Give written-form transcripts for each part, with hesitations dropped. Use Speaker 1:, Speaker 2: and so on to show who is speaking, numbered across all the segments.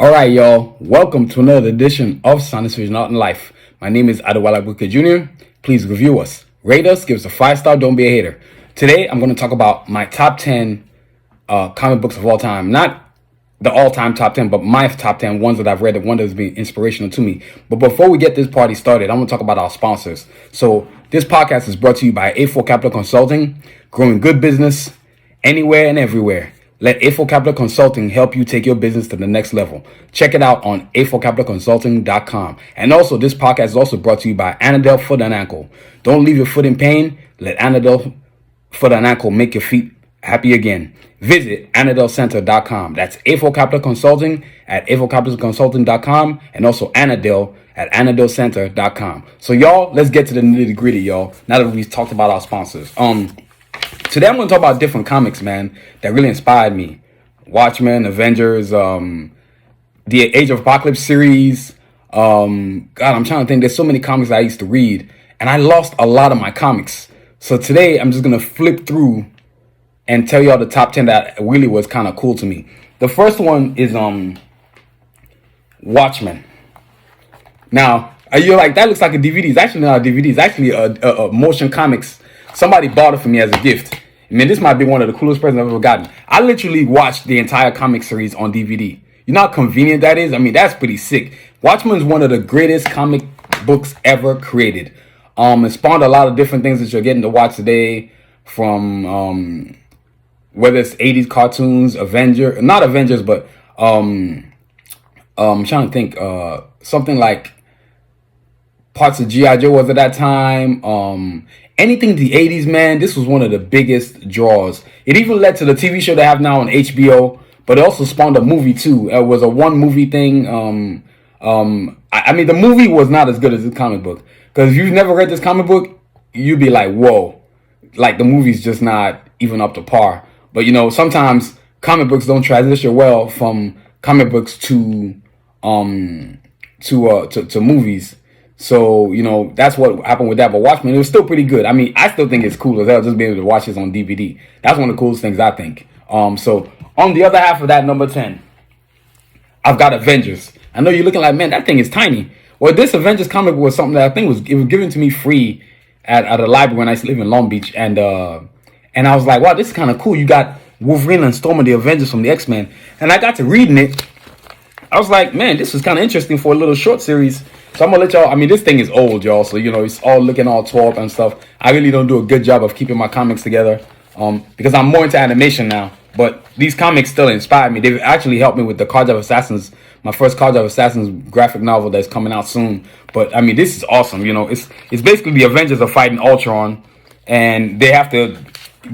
Speaker 1: All right, y'all. Welcome to another edition of Science Vision Art and Life. My name is Adewale Buka Jr. Please review us, rate us, give us a 5-star. Don't be a hater. Today, I'm going to talk about my top 10 comic books of all time. Not the all-time top 10, but my top 10 ones that I've read, the one that's been inspirational to me. But before we get this party started, I'm going to talk about our sponsors. So this podcast is brought to you by A4 Capital Consulting, growing good business anywhere and everywhere. Let A4 Capital Consulting help you take your business to the next level. Check it out on a4capitalconsulting.com. And also, this podcast is also brought to you by Anadel Foot and Ankle. Don't leave your foot in pain. Let Anadel Foot and Ankle make your feet happy again. Visit anadelcenter.com. That's A4 Capital Consulting at a4capitalconsulting.com, and also Anadel at anadelcenter.com. So y'all, let's get to the nitty gritty, y'all. Now that we've talked about our sponsors. Today I'm going to talk about different comics, man, that really inspired me. Watchmen, Avengers, the Age of Apocalypse series. God, I'm trying to think. There's so many comics I used to read, and I lost a lot of my comics. So today I'm just going to flip through and tell y'all the top 10 that really was kind of cool to me. The first one is Watchmen. Now, you're like, that looks like a DVD. It's actually not a DVD. It's actually a motion comics. Somebody bought it for me as a gift. I mean, this might be one of the coolest presents I've ever gotten. I literally watched the entire comic series on DVD. You know how convenient that is? I mean, that's pretty sick. Watchmen is one of the greatest comic books ever created. It spawned a lot of different things that you're getting to watch today, from whether it's 80s cartoons, not Avengers, but I'm trying to think, something like parts of G.I. Joe was at that time. Anything in the 80s, man, this was one of the biggest draws. It even led to the TV show they have now on HBO, but it also spawned a movie too. It was a one movie thing. I mean, the movie was not as good as the comic book, because if you've never read this comic book, you'd be like, whoa, like the movie's just not even up to par. But you know, sometimes comic books don't transition well from comic books to movies. So, you know, that's what happened with that. But Watchmen, it was still pretty good. I mean, I still think it's cool as hell just being able to watch this on DVD. That's one of the coolest things, I think. So, on the other half of that, number 10, I've got Avengers. I know you're looking like, man, that thing is tiny. Well, this Avengers comic was something that I think was given to me free at a library when I used to live in Long Beach. And I was like, wow, this is kind of cool. You got Wolverine and Storm of the Avengers from the X-Men. And I got to reading it. I was like, man, this is kind of interesting for a little short series. So I'm going to let y'all, I mean, this thing is old, y'all. So, you know, it's all looking all tore up and stuff. I really don't do a good job of keeping my comics together because I'm more into animation now. But these comics still inspire me. They've actually helped me with the Karjakz Assassins, my first Karjakz Assassins graphic novel that's coming out soon. But, I mean, this is awesome. You know, it's basically the Avengers are fighting Ultron, and they have to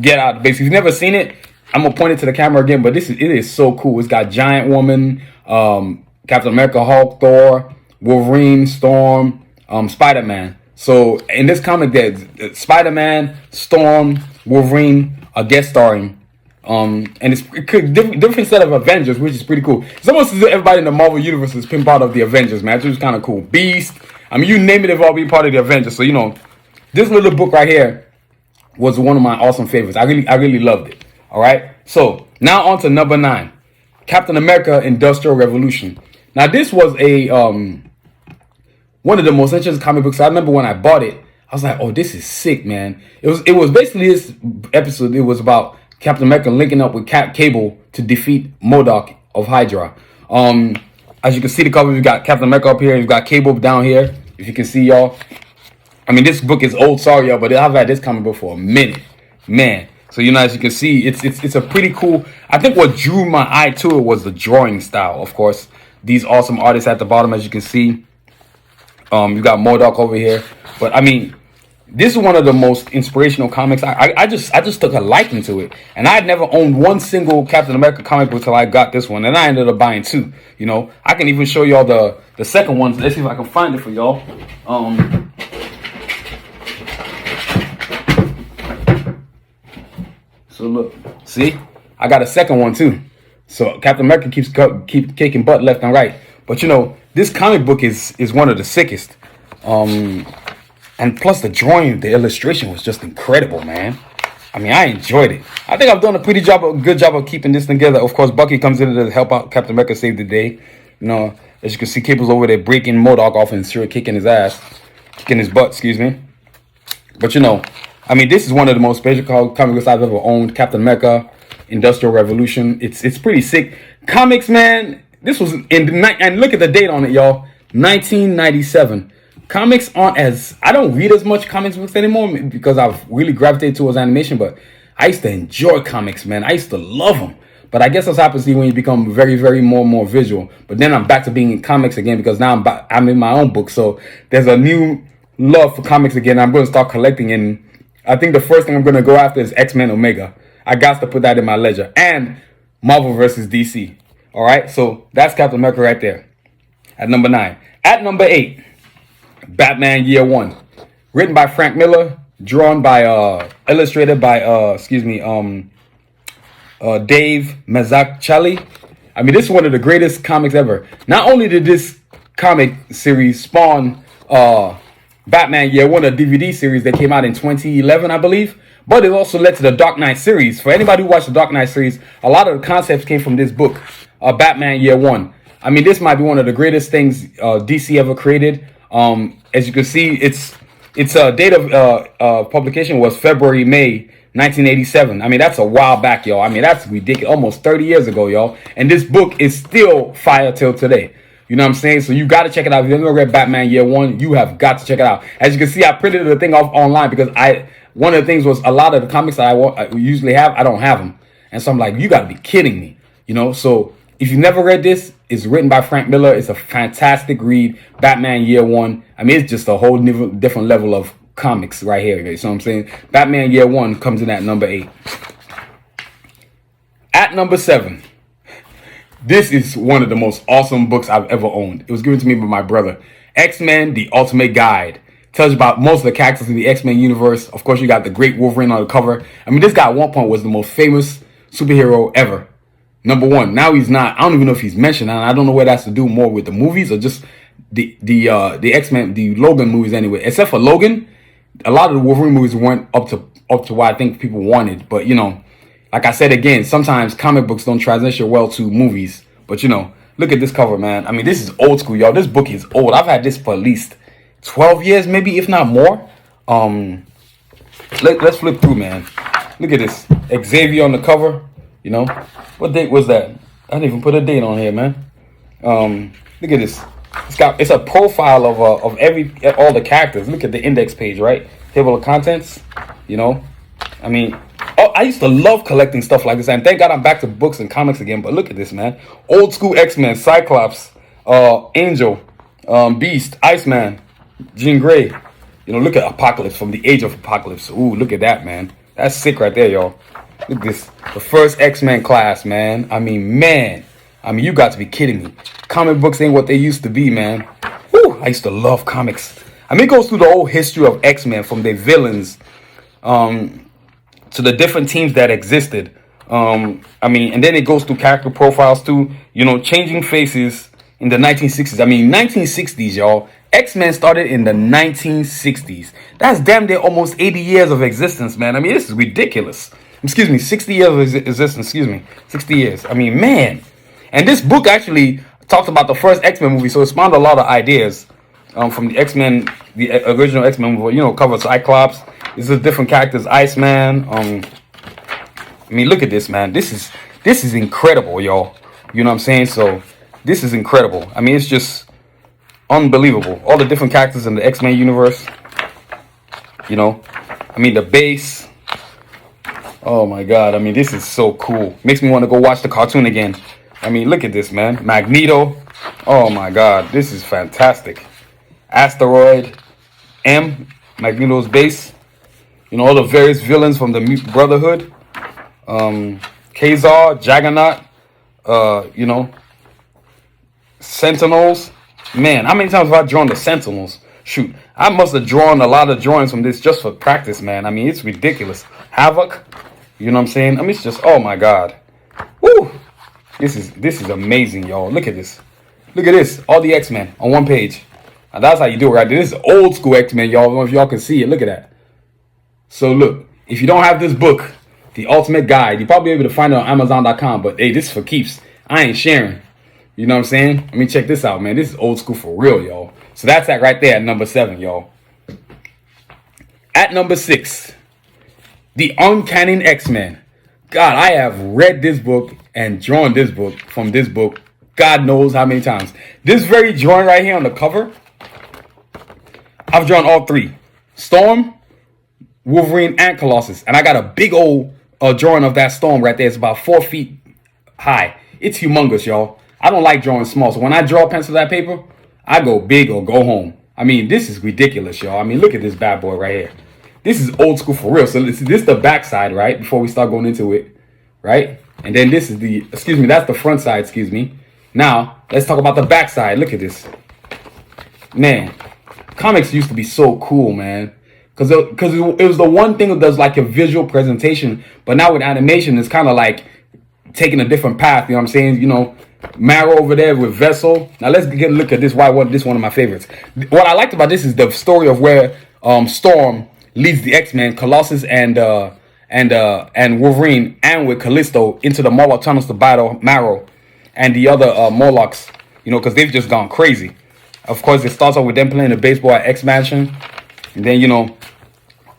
Speaker 1: get out. Basically, if you've never seen it, I'm going to point it to the camera again. But it is so cool. It's got Giant Woman, Captain America, Hulk, Thor, Wolverine, Storm, Spider-Man. So in this comic, there's Spider-Man, Storm, Wolverine are guest starring. And it's different set of Avengers, which is pretty cool. It's almost as if everybody in the Marvel universe is pinned part of the Avengers, man. Which is kind of cool. Beast, I mean, you name it, they've all been part of the Avengers. So, you know, this little book right here was one of my awesome favorites. I really loved it. All right. So now on to number 9, Captain America: Industrial Revolution. Now this was a one of the most interesting comic books. I remember when I bought it, I was like, "Oh, this is sick, man!" It was basically this episode. It was about Captain America linking up with Cable to defeat MODOK of Hydra. As you can see, the cover, we've got Captain America up here, and you've got Cable down here. If you can see, y'all. I mean, this book is old, sorry, y'all, but I've had this comic book for a minute, man. So, you know, as you can see, it's a pretty cool. I think what drew my eye to it was the drawing style, of course. These awesome artists at the bottom, as you can see. You got MODOK over here. But, I mean, this is one of the most inspirational comics. I just took a liking to it. And I had never owned one single Captain America comic book until I got this one. And I ended up buying 2. You know, I can even show y'all the second one. Let's see if I can find it for y'all. So look, see, I got a second one too. So Captain America keep kicking butt left and right. But you know, this comic book is one of the sickest. And plus the drawing, the illustration was just incredible, man. I mean, I enjoyed it. I think I've done a good job of keeping this together. Of course, Bucky comes in to help out Captain America save the day. You know, as you can see, Cable's over there breaking MODOK off and sure kicking his ass, kicking his butt, excuse me. But you know, I mean, this is one of the most special comic books I've ever owned. Captain America, Industrial Revolution. It's pretty sick. Comics, man. This was in the night, and look at the date on it, y'all. 1997. Comics aren't as, I don't read as much comics books anymore because I've really gravitated towards animation, but I used to enjoy comics, man. I used to love them. But I guess that's happens to you when you become very, very more visual. But then I'm back to being in comics again because now I'm in my own book. So there's a new love for comics again. I'm going to start collecting, and I think the first thing I'm going to go after is X-Men Omega. I got to put that in my ledger. And Marvel versus DC. All right, so that's Captain America right there at number 9. At number 8, Batman Year One, written by Frank Miller, drawn by illustrated by Dave Mazzucchelli. I mean, this is one of the greatest comics ever. Not only did this comic series spawn Batman Year One, a DVD series that came out in 2011, I believe, but it also led to the Dark Knight series. For anybody who watched the Dark Knight series, a lot of the concepts came from this book, Batman Year One. I mean, this might be one of the greatest things DC ever created. As you can see, its date of publication was May 1987. I mean, that's a while back, y'all. I mean, that's ridiculous. Almost 30 years ago, y'all. And this book is still fire till today. You know what I'm saying? So you got to check it out. If you've never read Batman Year One, you have got to check it out. As you can see, I printed the thing off online because one of the things was a lot of the comics I usually have, I don't have them. And so I'm like, you got to be kidding me. You know, so if you've never read this, it's written by Frank Miller. It's a fantastic read. Batman Year One. I mean, it's just a whole different level of comics right here. You know what I'm saying? Batman Year One comes in at number 8. At number 7, this is one of the most awesome books I've ever owned. It was given to me by my brother. X-Men: The Ultimate Guide. Tells you about most of the characters in the X-Men universe. Of course, you got the Great Wolverine on the cover. I mean, this guy at one point was the most famous superhero ever. Number 1. Now he's not. I don't even know if he's mentioned. And I don't know what that has to do more with the movies or just the X-Men, the Logan movies anyway. Except for Logan, a lot of the Wolverine movies weren't up to what I think people wanted. But, you know, like I said again, sometimes comic books don't transition well to movies. But, you know, look at this cover, man. I mean, this is old school, y'all. This book is old. I've had this for at least 12 years, maybe, if not more. Let's flip through, man. Look at this. Xavier on the cover. You know, what date was that? I didn't even put a date on here, man. Look at this. It's a profile of all the characters. Look at the index page, right? Table of contents. You know, I mean, I used to love collecting stuff like this, and thank God I'm back to books and comics again. But look at this, man. Old school X-Men, Cyclops, Angel, Beast, Iceman, Jean Grey. You know, look at Apocalypse from the Age of Apocalypse. Ooh, look at that, man. That's sick right there, y'all. Look at this. The first X-Men class, man. I mean, you got to be kidding me. Comic books ain't what they used to be, man. Woo, I used to love comics. I mean, it goes through the whole history of X-Men, from their villains to the different teams that existed. I mean, and then it goes through character profiles too. You know, changing faces in the 1960s. I mean, 1960s, y'all. X-Men started in the 1960s. That's damn near almost 80 years of existence, man. I mean, this is ridiculous. Excuse me, 60 years of existence. Excuse me, 60 years. I mean, man. And this book actually talks about the first X-Men movie, so it spawned a lot of ideas from the X-Men, the original X-Men movie. You know, covers Cyclops. This is different characters, Iceman. I mean, look at this, man. This is incredible, y'all. You know what I'm saying? So this is incredible. I mean, it's just unbelievable. All the different characters in the X-Men universe. You know, I mean, the base. Oh my God. I mean, this is so cool. Makes me want to go watch the cartoon again. I mean, look at this, man. Magneto. Oh my God. This is fantastic. Asteroid M. Magneto's base. You know, all the various villains from the Brotherhood. Kazar, Juggernaut. You know, Sentinels. Man, how many times have I drawn the Sentinels? Shoot, I must have drawn a lot of drawings from this just for practice, man. I mean, it's ridiculous. Havoc, you know what I'm saying? I mean, it's just, oh my God. Woo! This is amazing, y'all. Look at this. Look at this. All the X-Men on one page. And that's how you do it right there. This is old school X-Men, y'all. I don't know if y'all can see it. Look at that. So look, if you don't have this book, The Ultimate Guide, you'll probably be able to find it on Amazon.com. But hey, this is for keeps. I ain't sharing. You know what I'm saying? Let me check this out, man. This is old school for real, y'all. So that's at right there at number 7, y'all. At number 6, The Uncanny X-Men. God, I have read this book and drawn this book from this book God knows how many times. This very drawing right here on the cover, I've drawn all 3. Storm, Wolverine, and Colossus. And I got a big old drawing of that Storm right there. It's about 4 feet high. It's humongous, y'all. I don't like drawing small. So when I draw pencil that paper, I go big or go home. I mean, this is ridiculous, y'all. I mean, look at this bad boy right here. This is old school for real. So this is the back side, right? Before we start going into it, right? And then this is the, that's the front side, Now, let's talk about the back side. Look at this. Man, comics used to be so cool, man. Because it was the one thing that does like a visual presentation. But now with animation, it's kind of like taking a different path. You know what I'm saying? You know, Marrow over there with Vessel. Now let's get a look at this. This one of my favorites. What I liked about this is the story of where Storm leads the X-Men, Colossus and Wolverine, and with Callisto into the Morlock tunnels to battle Marrow and the other Morlocks. You know, because they've just gone crazy. Of course, it starts off with them playing the baseball at X Mansion, and then, you know,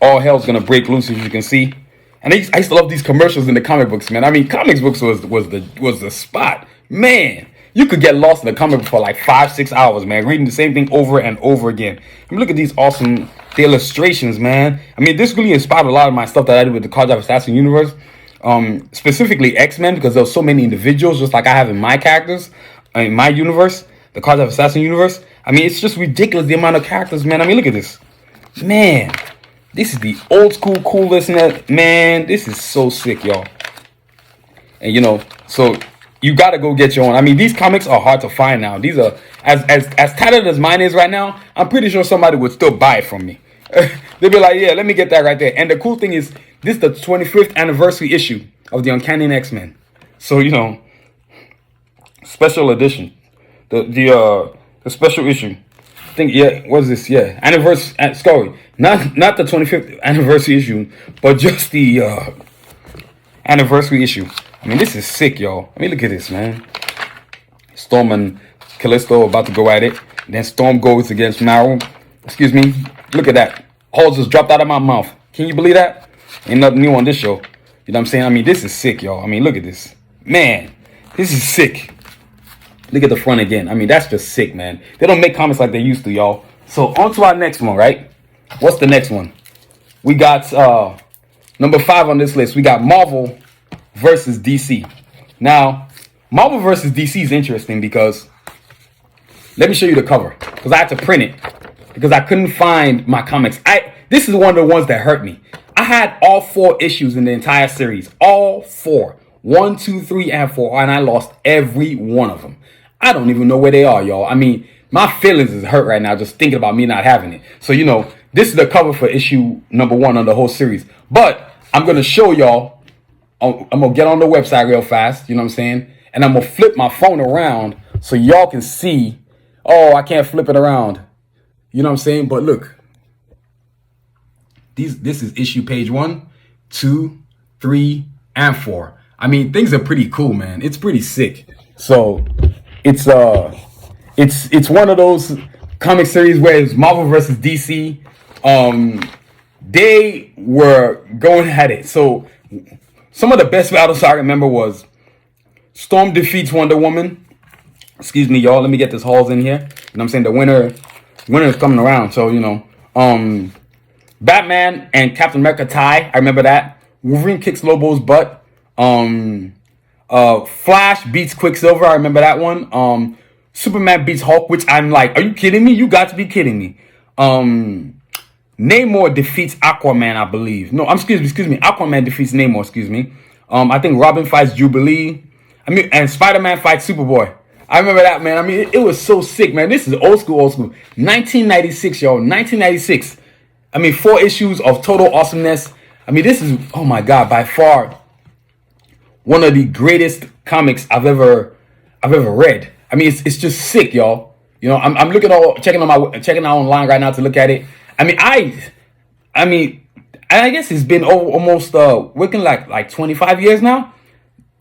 Speaker 1: all hell's gonna break loose, as you can see. And I used to love these commercials in the comic books, man. I mean, comics books was the spot, man. You could get lost in the comic book for like 5-6 hours, man, reading the same thing over and over again. I mean, look at these awesome illustrations, man. I mean, this really inspired a lot of my stuff that I did with the Karjakz Assassin universe, specifically X-Men, because there were so many individuals, just like I have in my characters, in my universe, the Karjakz Assassin universe. I mean, it's just ridiculous, the amount of characters, man. I mean, look at this, man. This is the old school coolest, man. This is so sick, y'all. And you know, so you gotta go get your own. I mean, these comics are hard to find now. These are as tattered as mine is right now. I'm pretty sure somebody would still buy it from me. They'd be like, yeah, let me get that right there. And the cool thing is, this is the 25th anniversary issue of the Uncanny X-Men. So, you know, special edition, the special issue. I think, yeah, what is this? Yeah, anniversary. Sorry, not the 25th anniversary issue, but just the anniversary issue. I mean, this is sick, y'all. I mean, look at this, man. Storm and Callisto about to go at it. Then Storm goes against Marrow. Excuse me. Look at that. All just dropped out of my mouth. Can you believe that? Ain't nothing new on this show. You know what I'm saying? I mean, this is sick, y'all. I mean, look at this. Man, this is sick. Look at the front again. I mean, that's just sick, man. They don't make comics like they used to, y'all. So, on to our next one, right? What's the next one? We got number 5 on this list. We got Marvel versus DC. Now, Marvel versus DC is interesting because, let me show you the cover, because I had to print it because I couldn't find my comics. This is one of the ones that hurt me. I had all 4 issues in the entire series. All 4. 1, 2, 3, and 4. And I lost every one of them. I don't even know where they are, y'all. I mean, my feelings is hurt right now just thinking about me not having it. So, you know, this is the cover for issue number 1 on the whole series. But I'm going to show y'all. I'm going to get on the website real fast. You know what I'm saying? And I'm going to flip my phone around so y'all can see. Oh, I can't flip it around. You know what I'm saying? But look. This is issue page 1, 2, 3, and 4. I mean, things are pretty cool, man. It's pretty sick. So it's one of those comic series where it's Marvel versus DC. They were going at it. So some of the best battles I remember was Storm defeats Wonder Woman. Excuse me, y'all. Let me get this Halls in here. You know what I'm saying? The winner is coming around. So, you know, Batman and Captain America tie. I remember that. Wolverine kicks Lobo's butt. Flash beats Quicksilver. I remember that one. Superman beats Hulk, which I'm like, are you kidding me? You got to be kidding me. Namor defeats Aquaman, I believe. No, excuse me. Aquaman defeats Namor, excuse me. I think Robin fights Jubilee. I mean, and Spider-Man fights Superboy. I remember that, man. I mean, it was so sick, man. This is old school. 1996, y'all. 1996. I mean, 4 issues of total awesomeness. I mean, this is, oh my God, by far one of the greatest comics I've ever read. I mean, it's just sick, y'all. You know, I'm checking out online right now to look at it. I mean, I guess it's been almost working like 25 years now.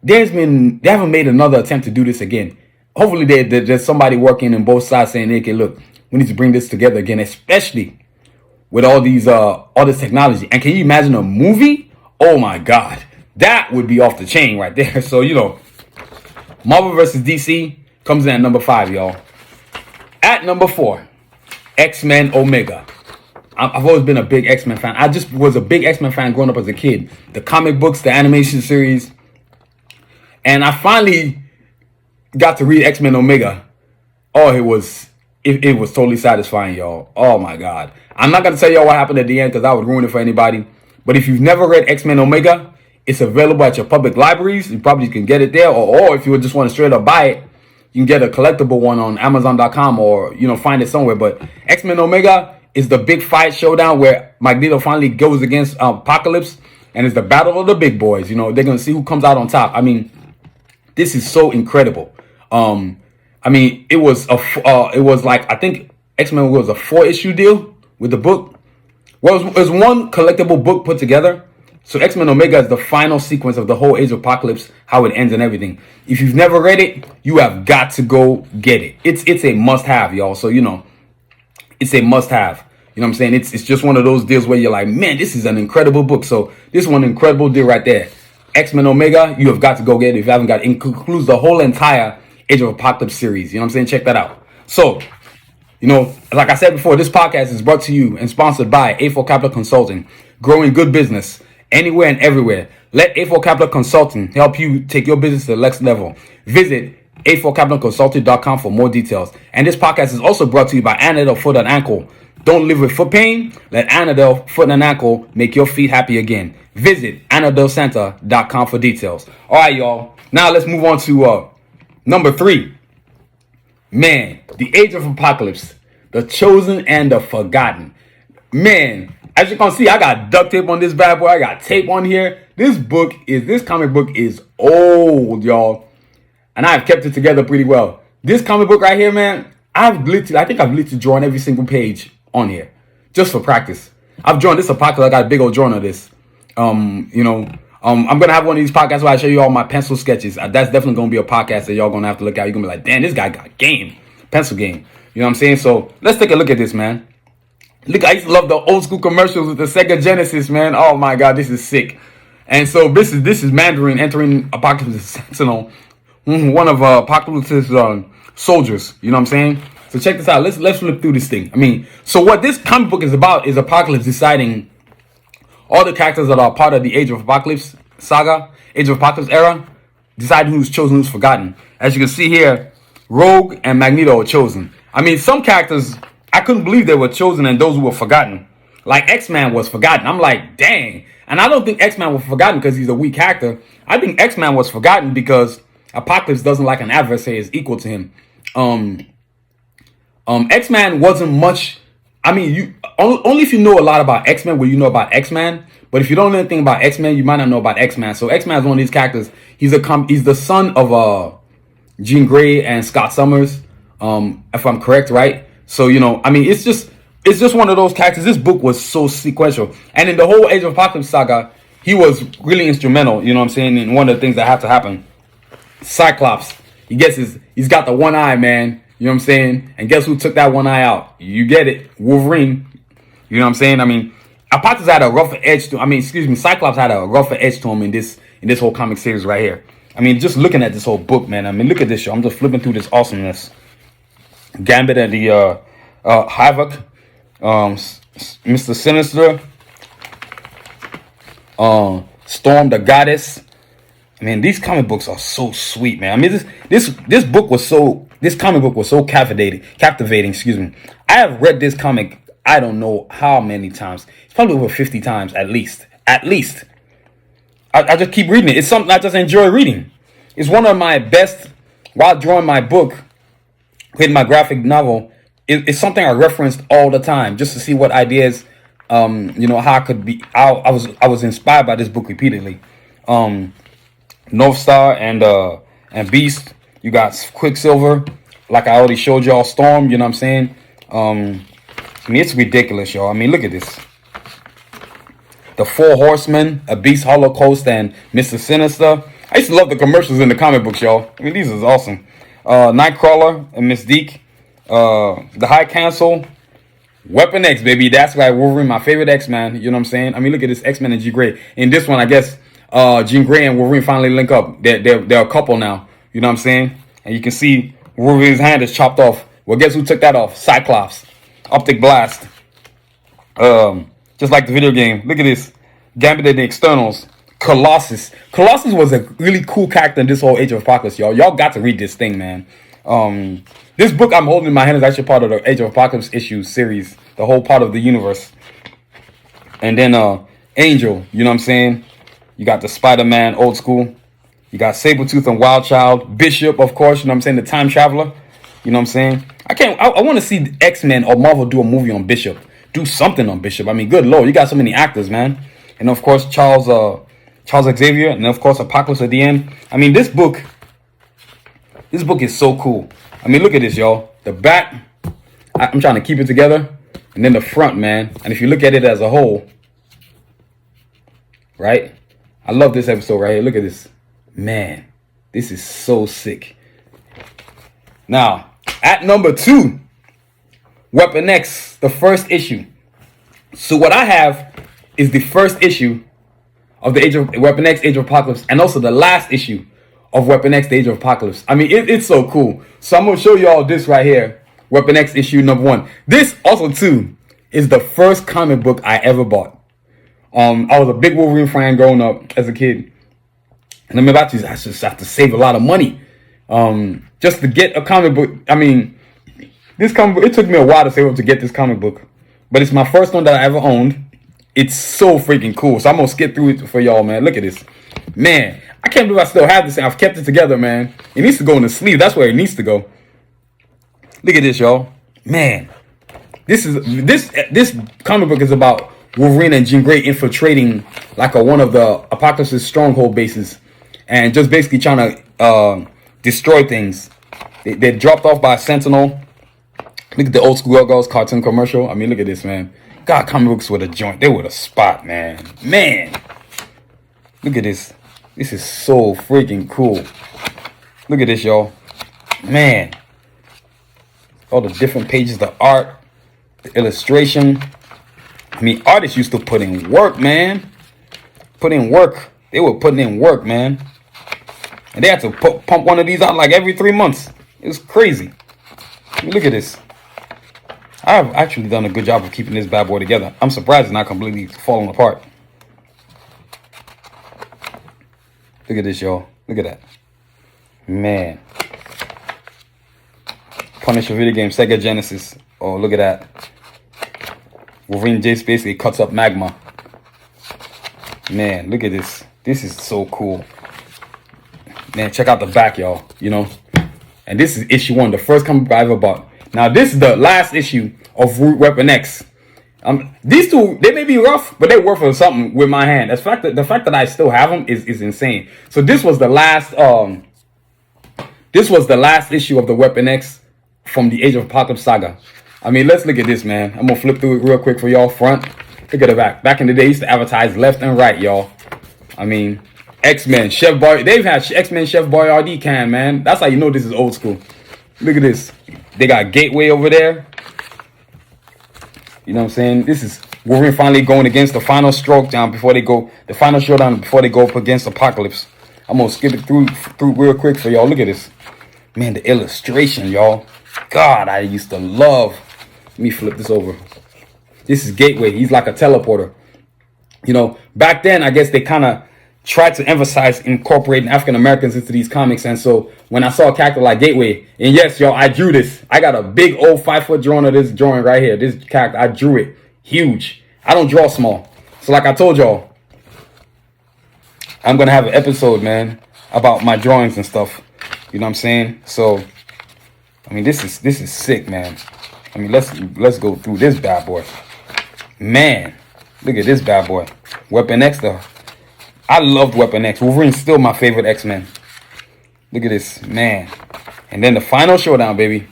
Speaker 1: They haven't made another attempt to do this again. hopefully there's somebody working in both sides saying, okay, look, we need to bring this together again, especially with all this technology. And can you imagine a movie? Oh my God, that would be off the chain right there. So, Marvel versus DC comes in at number 5, y'all. At number 4, X-Men Omega. I've always been a big X-Men fan. I just was a big X-Men fan growing up as a kid. The comic books, the animation series. And I finally got to read X-Men Omega. Oh, it was totally satisfying, y'all. Oh my God. I'm not going to tell y'all what happened at the end because I would ruin it for anybody. But if you've never read X-Men Omega, it's available at your public libraries. You probably can get it there. Or if you just want to straight up buy it, you can get a collectible one on Amazon.com or, find it somewhere. But X-Men Omega is the big fight showdown where Magneto finally goes against Apocalypse. And it's the battle of the big boys. They're going to see who comes out on top. I mean, this is so incredible. It was like, I think X-Men was a 4-issue deal with the book. Well, it was one collectible book put together. So X-Men Omega is the final sequence of the whole Age of Apocalypse, how it ends and everything. If you've never read it, you have got to go get it. It's a must-have, y'all. So, it's a must-have. You know what I'm saying? It's just one of those deals where you're like, man, this is an incredible book. So this is one incredible deal right there. X-Men Omega, you have got to go get it if you haven't got it. It concludes the whole entire Age of Apocalypse series. You know what I'm saying? Check that out. So, like I said before, this podcast is brought to you and sponsored by A4 Capital Consulting. Growing good business anywhere and everywhere. Let A4 Capital Consulting help you take your business to the next level. Visit a4capitalconsulting.com for more details. And this podcast is also brought to you by Anadel Foot and Ankle. Don't live with foot pain. Let Anadel Foot and Ankle make your feet happy again. Visit AnadelCenter.com for details. All right, y'all. Now let's move on to number 3. Man, the Age of Apocalypse, the Chosen and the Forgotten. Man, as you can see, I got duct tape on this bad boy. I got tape on here. This comic book is old, y'all. And I've kept it together pretty well. This comic book right here, man, I think I've literally drawn every single page on here just for practice. I've drawn this Apocalypse. I got a big old drawing of this. I'm gonna have one of these podcasts where I show you all my pencil sketches. That's definitely gonna be a podcast that y'all gonna have to look at. You're gonna be like, damn, this guy got game, pencil game. You know what I'm saying? So let's take a look at this, man. Look, I used to love the old school commercials with the Sega Genesis, man. Oh my God, this is sick. And so this is Mandarin entering Apocalypse's Sentinel, one of Apocalypse's soldiers. You know what I'm saying? So check this out. Let's flip through this thing. So what this comic book is about is Apocalypse deciding all the characters that are part of the Age of Apocalypse saga, Age of Apocalypse era, deciding who's chosen, who's forgotten. As you can see here, Rogue and Magneto are chosen. Some characters, I couldn't believe they were chosen and those who were forgotten. Like X-Man was forgotten. I'm like, dang. And I don't think X-Man was forgotten because he's a weak actor. I think X-Man was forgotten because Apocalypse doesn't like an adversary is equal to him. X-Man wasn't much. You only if you know a lot about X-Men will you know about X-Man. But if you don't know anything about X-Men, you might not know about X-Man. So X-Man is one of these characters. He's the son of Jean Grey and Scott Summers. If I'm correct, right? So it's just one of those characters. This book was so sequential, and in the whole Age of Apocalypse saga, he was really instrumental. You know what I'm saying? And one of the things that have to happen, Cyclops, he's got the one eye, man. You know what I'm saying? And guess who took that one eye out? You get it, Wolverine. You know what I'm saying? Apocalypse had a rougher edge to. Cyclops had a rougher edge to him in this whole comic series right here. Just looking at this whole book, man. Look at this show. I'm just flipping through this awesomeness. Gambit and the Havoc, Mr. Sinister, Storm the Goddess. These comic books are so sweet, man. This comic book was so captivating. Excuse me. I have read this comic, I don't know how many times. It's probably over 50 times at least. I just keep reading it. It's something I just enjoy reading. It's one of my best while drawing my book, creating my graphic novel. It's something I referenced all the time just to see what ideas, how I could be. I was inspired by this book repeatedly. North Star and Beast. You got Quicksilver, like I already showed y'all. Storm. You know what I'm saying? It's ridiculous, y'all. Look at this. The Four Horsemen, a Beast, Holocaust, and Mr. Sinister. I used to love the commercials in the comic books, y'all. These is awesome. Nightcrawler and Mystique, the High Council, Weapon X, baby. That's right, Wolverine, my favorite X-Man. You know what I'm saying? I mean, look at this, X-Men and Jean Grey. In this one, I guess Jean Grey and Wolverine finally link up. They're a couple now. You know what I'm saying? And you can see Wolverine's hand is chopped off. Well, guess who took that off? Cyclops. Optic Blast. Just like the video game. Look at this. Gambit and the Externals. Colossus. Colossus was a really cool character in this whole Age of Apocalypse, y'all. Y'all got to read this thing, man. This book I'm holding in my hand is actually part of the Age of Apocalypse issue series. The whole part of the universe. And then Angel, you know what I'm saying? You got the Spider-Man old school. You got Sabretooth and Wild Child. Bishop, of course, you know what I'm saying? The Time Traveler. You know what I'm saying? I want to see X-Men or Marvel do a movie on Bishop. Do something on Bishop. I mean, good Lord, you got so many actors, man. And of course, Charles Xavier, and of course, Apocalypse at the end. I mean, this book is so cool. I mean, look at this, y'all. The back, I'm trying to keep it together. And then the front, man. And if you look at it as a whole, right? I love this episode right here. Look at this. Man, this is so sick. Now, at number 2, Weapon X, the first issue. So what I have is the first issue of the Weapon X, Age of Apocalypse, and also the last issue of Weapon X, the Age of Apocalypse. I mean, it's so cool. So I'm going to show you all this right here. Weapon X issue number 1. This also, too, is the first comic book I ever bought. I was a big Wolverine fan growing up as a kid. And I'm about to, I just have to save a lot of money just to get a comic book. I mean, this comic book, it took me a while to save up to get this comic book. But it's my first one that I ever owned. It's so freaking cool. So I'm going to skip through it for y'all, man. Look at this. Man, I can't believe I still have this. I've kept it together, man. It needs to go in the sleeve. That's where it needs to go. Look at this, y'all. Man, this comic book is about Wolverine and Jean Grey infiltrating like one of the Apocalypse's stronghold bases and just basically trying to destroy things. They're dropped off by a Sentinel. Look at the old school Girls cartoon commercial. I mean, look at this, man. God, comic books with a joint. They with a spot, man. Man, look at this. This is so freaking cool. Look at this, y'all. Man, all the different pages, the art, the illustration. I mean, artists used to put in work, man. Put in work. They were putting in work, man. And they had to pump one of these out like every 3 months. It was crazy. I mean, look at this. I've actually done a good job of keeping this bad boy together. I'm surprised it's not completely falling apart. Look at this, y'all. Look at that. Man. Punisher video game, Sega Genesis. Oh, look at that. Wolverine Jace basically cuts up Magma. Man, look at this. This is so cool. Man, check out the back, y'all. You know. And this is issue 1, the first comic I ever bought. Now, this is the last issue of Weapon X. These two, they may be rough, but they're worth something with my hand. The fact that I still have them is insane. So this was the last issue of the Weapon X from the Age of Apocalypse saga. I mean, let's look at this, man. I'm gonna flip through it real quick for y'all. Front, look at the back. Back in the day, they used to advertise left and right, y'all. I mean, X-Men, Chef Boy. They've had X-Men Chef Boyardee can, man. That's how you know this is old school. Look at this. They got Gateway over there. You know what I'm saying? This is Wolverine finally going against the final stroke down before they go, the final showdown before they go up against Apocalypse. I'm gonna skip it through real quick for y'all. Look at this. Man, the illustration, y'all. God, I used to love. Let me flip this over. This is Gateway. He's like a teleporter. You know, back then, I guess they kind of tried to emphasize incorporating African Americans into these comics. And so when I saw a character like Gateway, and yes, y'all, I drew this. I got a big old 5-foot drawing of this drawing right here. This character, I drew it. Huge. I don't draw small. So like I told y'all, I'm going to have an episode, man, about my drawings and stuff. You know what I'm saying? So, I mean, this is sick, man. I mean, let's go through this bad boy. Man, look at this bad boy. Weapon X, though. I loved Weapon X. Wolverine's still my favorite X-Men. Look at this, man. And then the final showdown, baby.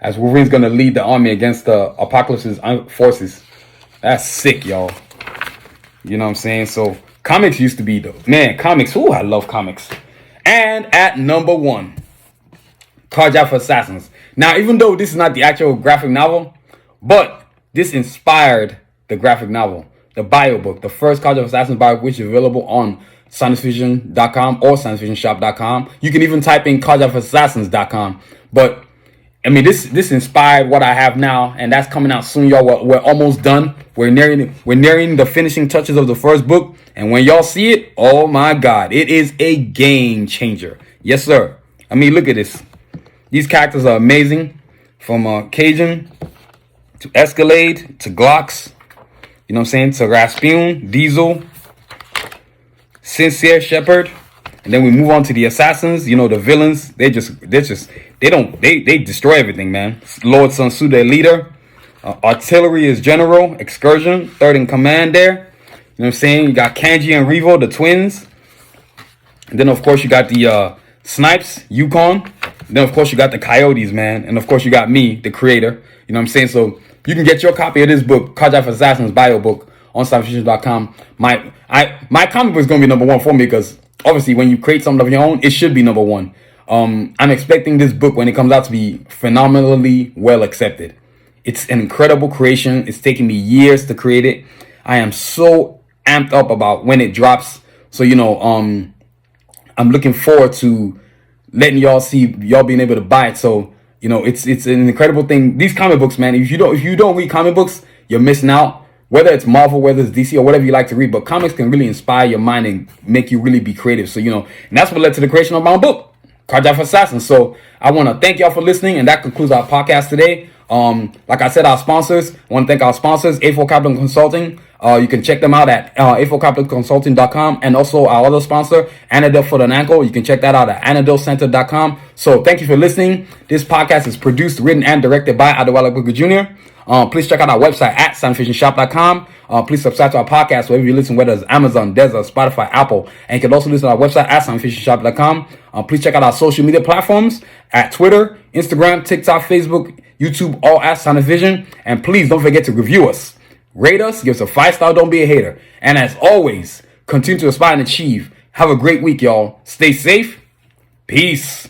Speaker 1: As Wolverine's going to lead the army against the Apocalypse's forces. That's sick, y'all. You know what I'm saying? So, comics used to be, though. Man, comics. Ooh, I love comics. And at number 1, Karjakz Assassins. Now, even though this is not the actual graphic novel, but this inspired the graphic novel, the bio book, the first Karjakz Assassins bio, which is available on sciencefiction.com or sciencefictionshop.com. You can even type in karjaksassassins.com. But I mean, this inspired what I have now, and that's coming out soon, y'all. We're almost done. We're nearing the finishing touches of the first book, and when y'all see it, oh my God, it is a game changer. Yes, sir. I mean, look at this. These characters are amazing, from Cajun to Escalade to Glocks. You know what I'm saying? To Rasputin, Diesel, Sincere Shepherd. And then we move on to the assassins, you know, the villains. They destroy everything, man. Lord Sun Tzu, their leader. Artillery is General. Excursion, third in command there. You know what I'm saying? You got Kanji and Revo, the twins. And then, of course, you got the Snipes, Yukon. And then, of course, you got the Coyotes, man. And, of course, you got me, the creator. You know what I'm saying? So you can get your copy of this book, Karjakz Assassins bio book, on sciencefiction.com. My comic book is going to be number one for me because obviously when you create something of your own, it should be number one. I'm expecting this book, when it comes out, to be phenomenally well accepted. It's an incredible creation. It's taken me years to create it. I am so amped up about when it drops. So, you know, I'm looking forward to letting y'all see, y'all being able to buy it. So, you know, it's an incredible thing. These comic books, man, if you don't read comic books, you're missing out. Whether it's Marvel, whether it's DC, or whatever you like to read, but comics can really inspire your mind and make you really be creative. So, you know, and that's what led to the creation of my own book, Karjakz Assassins. So I want to thank y'all for listening, and that concludes our podcast today. Like I said, our sponsors, I want to thank our sponsors, A4 Capital Consulting. You can check them out at a4capitalconsulting.com, and also our other sponsor, Anadel Foot and Ankle. You can check that out at anadelcenter.com. So thank you for listening. This podcast is produced, written, and directed by Adewale Booker Jr. Please check out our website at sciencefictionshop.com. Please subscribe to our podcast wherever you listen, whether it's Amazon, Desert, Spotify, Apple. And you can also listen to our website at sciencefictionshop.com. Please check out our social media platforms at Twitter, Instagram, TikTok, Facebook, YouTube, all at Science Vision. And please don't forget to review us, rate us, give us a 5-star, don't be a hater. And as always, continue to aspire and achieve. Have a great week, y'all. Stay safe. Peace.